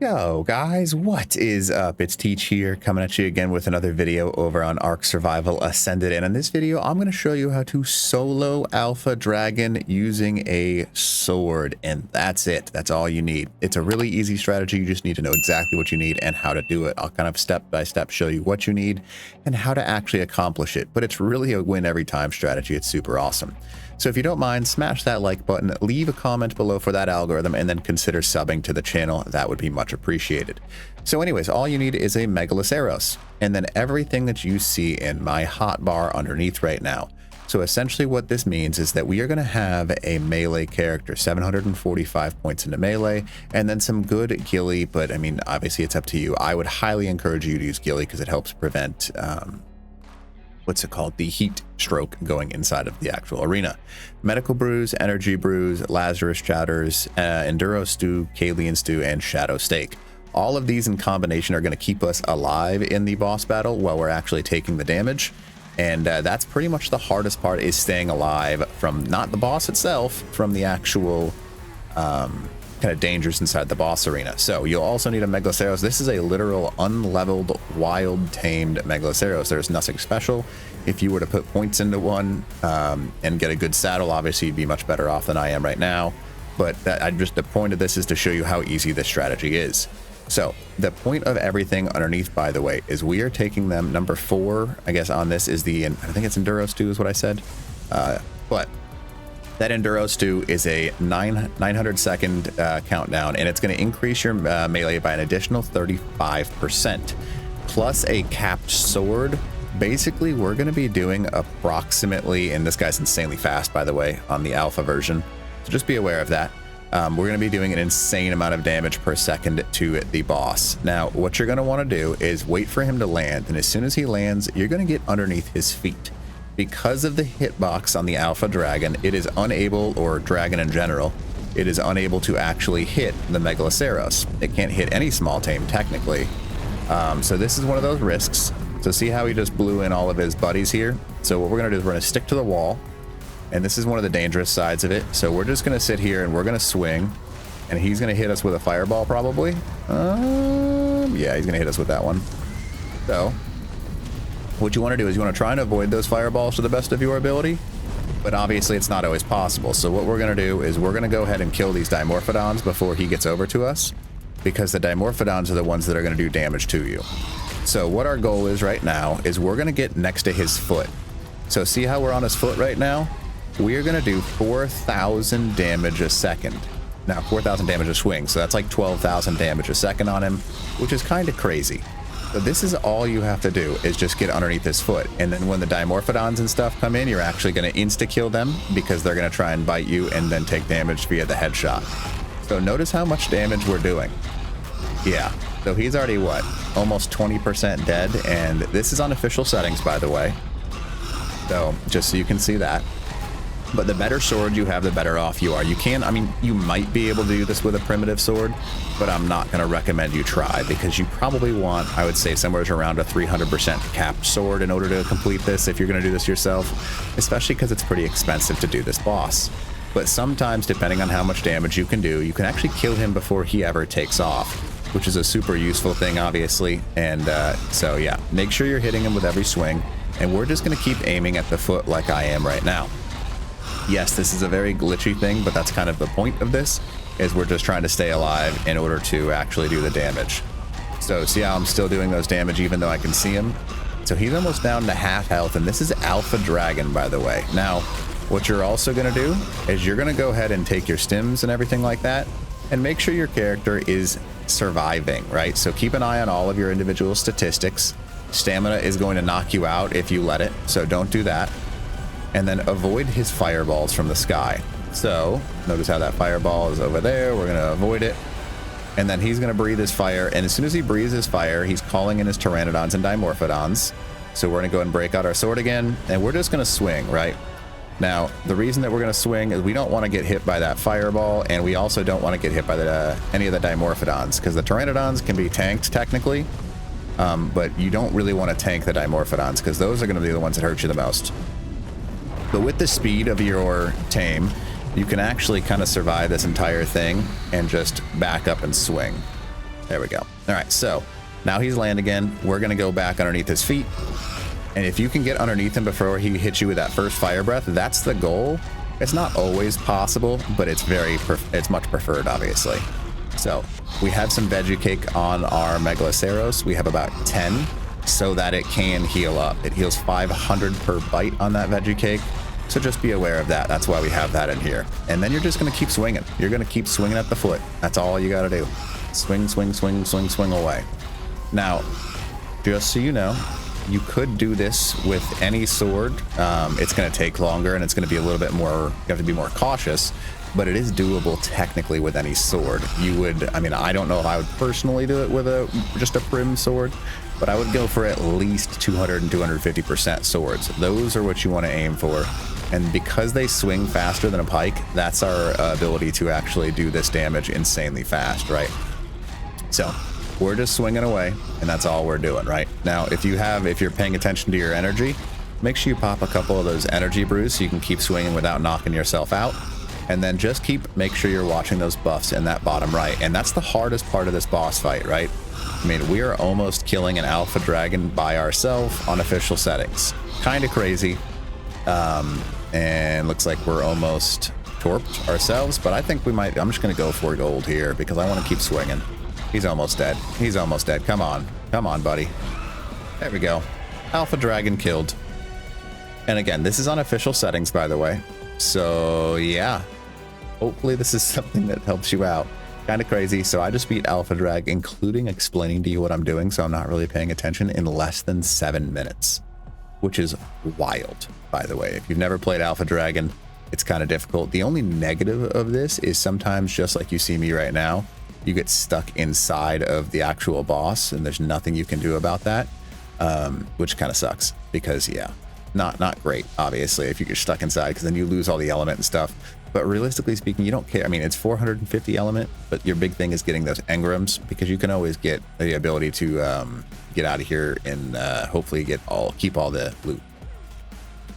Yo guys, what is up? It's Teach here, coming at you again with another video over on Ark Survival Ascended, and in this video I'm going to show you how to solo Alpha Dragon using a sword, and that's it. That's all you need. It's a really easy strategy. You just need to know exactly what you need and how to do it. I'll kind of step by step show you what you need and how to actually accomplish it, but it's really a win every time strategy. It's super awesome. So if you don't mind, smash that like button, leave a comment below for that algorithm, and then consider subbing to the channel. That would be much appreciated. So anyways, all you need is a Megaloceros, and then everything that you see in my hotbar underneath right now. So essentially what this means is that we are going to have a melee character, 745 points into melee, and then some good ghillie, but I mean, obviously it's up to you. I would highly encourage you to use ghillie because it helps prevent what's it called? The heat stroke going inside of the actual arena. Medical brews, energy brews, Lazarus chowders, enduro stew, Kalian stew, and shadow steak. All of these in combination are going to keep us alive in the boss battle while we're actually taking the damage. And that's pretty much the hardest part, is staying alive from not the boss itself, from the actual kind of dangers inside the boss arena. So you'll also need a Megaloceros. This is a literal unleveled, wild tamed Megaloceros. There's nothing special. If you were to put points into one and get a good saddle, obviously you'd be much better off than I am right now. But the point of this is to show you how easy this strategy is. So the point of everything underneath, by the way, is we are taking them. Number 4, I guess, on this is the, I think it's Enduro Stew is what I said. But that Enduro Stew is a 900 second countdown, and it's going to increase your melee by an additional 35%, plus a capped sword. Basically, we're going to be doing approximately, and this guy's insanely fast, by the way, on the alpha version, so just be aware of that. We're going to be doing an insane amount of damage per second to the boss. Now, what you're going to want to do is wait for him to land, and as soon as he lands, you're going to get underneath his feet. Because of the hitbox on the Alpha Dragon, it is unable, or Dragon in general, it is unable to actually hit the Megaloceros. It can't hit any small tame, technically. So this is one of those risks. So see how he just blew in all of his buddies here? So what we're going to do is we're going to stick to the wall, and this is one of the dangerous sides of it. So we're just going to sit here and we're going to swing, and he's going to hit us with a fireball probably. Yeah, he's going to hit us with that one. So what you want to do is you want to try and avoid those fireballs to the best of your ability, but obviously it's not always possible. So what we're going to do is we're going to go ahead and kill these Dimorphodons before he gets over to us, because the Dimorphodons are the ones that are going to do damage to you. So what our goal is right now is we're going to get next to his foot. So see how we're on his foot right now? We're going to do 4,000 damage a second. Now 4,000 damage a swing, so that's like 12,000 damage a second on him, which is kind of crazy. So this is all you have to do, is just get underneath his foot. And then when the Dimorphodons and stuff come in, you're actually going to insta-kill them, because they're going to try and bite you and then take damage via the headshot. So notice how much damage we're doing. Yeah, so he's already, what, almost 20% dead. And this is on official settings, by the way. So just so you can see that. But the better sword you have, the better off you are. You can, I mean, you might be able to do this with a primitive sword, but I'm not going to recommend you try, because you probably want, I would say, somewhere around a 300% capped sword in order to complete this if you're going to do this yourself, especially because it's pretty expensive to do this boss. But sometimes, depending on how much damage you can do, you can actually kill him before he ever takes off, which is a super useful thing, obviously. And so yeah, make sure you're hitting him with every swing, and we're just going to keep aiming at the foot like I am right now. Yes, this is a very glitchy thing, but that's kind of the point of this, is we're just trying to stay alive in order to actually do the damage. So see how I'm still doing those damage even though I can see him? So he's almost down to half health, and this is Alpha Dragon, by the way. Now, what you're also going to do is you're going to go ahead and take your stims and everything like that, and make sure your character is surviving, right? So keep an eye on all of your individual statistics. Stamina is going to knock you out if you let it, so don't do that. And then avoid his fireballs from the sky. So notice how that fireball is over there. We're going to avoid it. And then he's going to breathe his fire. And as soon as he breathes his fire, he's calling in his Pteranodons and Dimorphodons. So we're going to go ahead and break out our sword again. And we're just going to swing, right? Now, the reason that we're going to swing is we don't want to get hit by that fireball. And we also don't want to get hit by any of the Dimorphodons, because the Pteranodons can be tanked technically. But you don't really want to tank the Dimorphodons, because those are going to be the ones that hurt you the most. But with the speed of your tame, you can actually kind of survive this entire thing and just back up and swing. There we go. All right, so now he's land again. We're going to go back underneath his feet. And if you can get underneath him before he hits you with that first fire breath, that's the goal. It's not always possible, but it's it's much preferred, obviously. So we have some veggie cake on our Megaloceros. We have about 10 so that it can heal up. It heals 500 per bite on that veggie cake. So just be aware of that. That's why we have that in here. And then you're just going to keep swinging. You're going to keep swinging at the foot. That's all you got to do. Swing, swing, swing, swing, swing away. Now, just so you know, you could do this with any sword. It's going to take longer and it's going to be a little bit more, you have to be more cautious, but it is doable technically with any sword. You would, I mean, I don't know if I would personally do it with just a prim sword, but I would go for at least 200 and 250% swords. Those are what you want to aim for. And because they swing faster than a pike, that's our ability to actually do this damage insanely fast, right? So we're just swinging away, and that's all we're doing right now. If you're paying attention to your energy, make sure you pop a couple of those energy brews so you can keep swinging without knocking yourself out. And then just make sure you're watching those buffs in that bottom right. And that's the hardest part of this boss fight, right? I mean, we are almost killing an alpha dragon by ourselves on official settings. Kind of crazy. And looks like we're almost torped ourselves, but I think we might. I'm just going to go for gold here because I want to keep swinging. He's almost dead. He's almost dead. Come on. Come on, buddy. There we go. Alpha dragon killed. And again, this is on official settings, by the way. So yeah, hopefully this is something that helps you out. Kind of crazy. So I just beat Alpha Drag, including explaining to you what I'm doing, so I'm not really paying attention, in less than 7 minutes, which is wild, by the way. If you've never played Alpha Dragon, it's kind of difficult. The only negative of this is sometimes, just like you see me right now, you get stuck inside of the actual boss, and there's nothing you can do about that, which kind of sucks because, yeah, not great, obviously, if you're stuck inside, because then you lose all the element and stuff. But realistically speaking, you don't care. I mean, it's 450 element, but your big thing is getting those engrams, because you can always get the ability to get out of here and hopefully keep all the loot.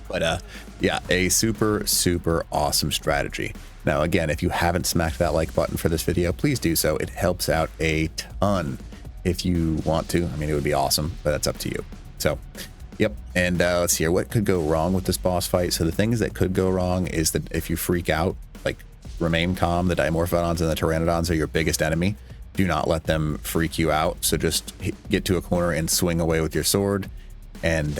But yeah, a super awesome strategy. Now, again, if you haven't smacked that like button for this video, please do so. It helps out a ton if you want to. I mean, it would be awesome, but that's up to you. So, yep. And let's see here. What could go wrong with this boss fight? So the things that could go wrong is that if you freak out, like, remain calm. The Dimorphodons and the Pteranodons are your biggest enemy. Do not let them freak you out. So just get to a corner and swing away with your sword. And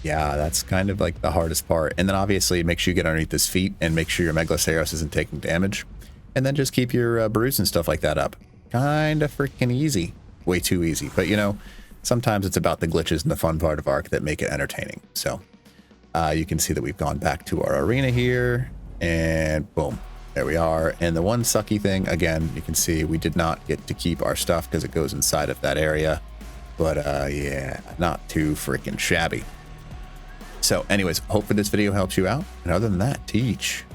yeah, that's kind of like the hardest part. And then obviously make sure you get underneath his feet and make sure your Megaloceros isn't taking damage. And then just keep your brews and stuff like that up. Kind of freaking easy. Way too easy. But you know, sometimes it's about the glitches and the fun part of Ark that make it entertaining. So you can see that we've gone back to our arena here, and boom, there we are. And the one sucky thing, again, you can see we did not get to keep our stuff because it goes inside of that area. But yeah, not too freaking shabby. So anyways, hope this video helps you out. And other than that, teach.